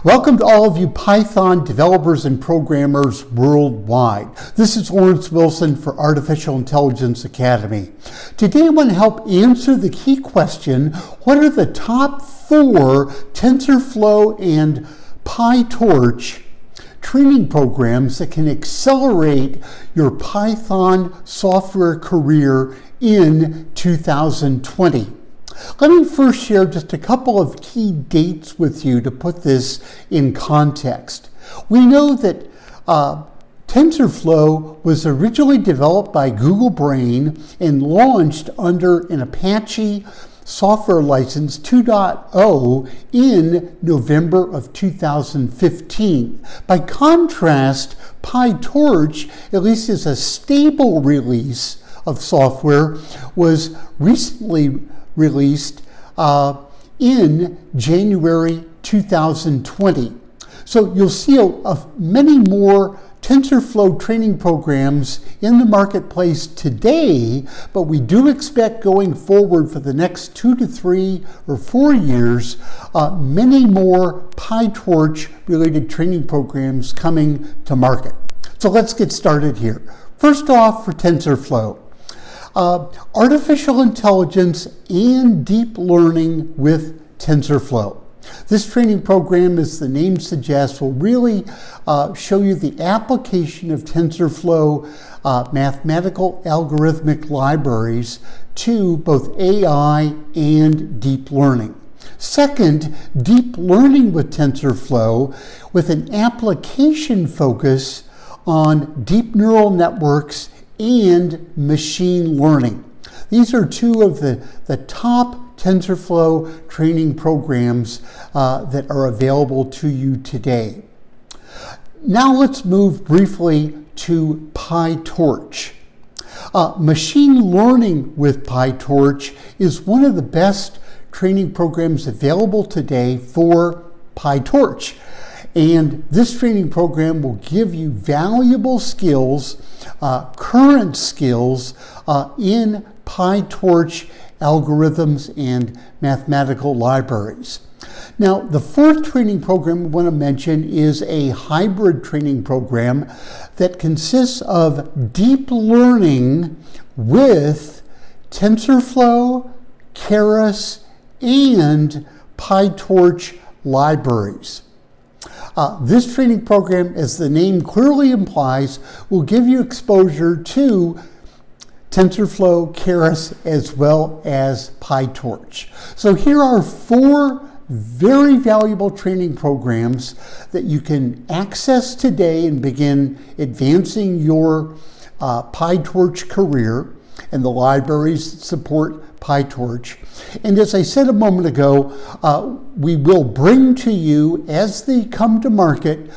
Welcome to all of you Python developers and programmers worldwide. This is Lawrence Wilson for Artificial Intelligence Academy. Today I want to help answer the key question, what are the top 4 TensorFlow and PyTorch training programs that can accelerate your Python software career in 2020? Let me first share just a couple of key dates with you to put this in context. We know that TensorFlow was originally developed by Google Brain and launched under an Apache software license 2.0 in November of 2015. By contrast, PyTorch, at least as a stable release of software, was recently released in January 2020. So you'll see many more TensorFlow training programs in the marketplace today, but we do expect going forward for the next 2 to 3 or 4 years, many more PyTorch related training programs coming to market. So let's get started here. First off, for TensorFlow. Artificial intelligence and deep learning with TensorFlow. This training program, as the name suggests, will really show you the application of TensorFlow mathematical algorithmic libraries to both AI and deep learning. Second, deep learning with TensorFlow with an application focus on deep neural networks and machine learning. These are 2 of the top TensorFlow training programs that are available to you today. Now let's move briefly to PyTorch. Machine learning with PyTorch is one of the best training programs available today for PyTorch. And this training program will give you valuable skills, current skills in PyTorch algorithms and mathematical libraries. Now, the 4th training program I want to mention is a hybrid training program that consists of deep learning with TensorFlow, Keras, and PyTorch libraries. This training program, as the name clearly implies, will give you exposure to TensorFlow, Keras, as well as PyTorch. So here are 4 very valuable training programs that you can access today and begin advancing your PyTorch career and the libraries that support PyTorch. And as I said a moment ago, we will bring to you, as they come to market,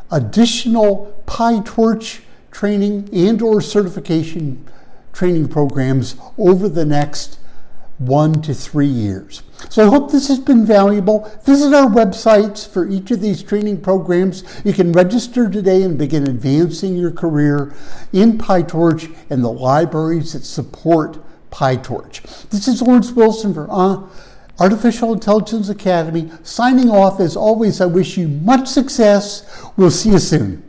additional PyTorch training and or certification training programs over the next 1 to 3 years. So I hope this has been valuable. Visit our websites for each of these training programs. You can register today and begin advancing your career in PyTorch and the libraries that support PyTorch. This is Lawrence Wilson for Artificial Intelligence Academy. Signing off. As always, I wish you much success. We'll see you soon.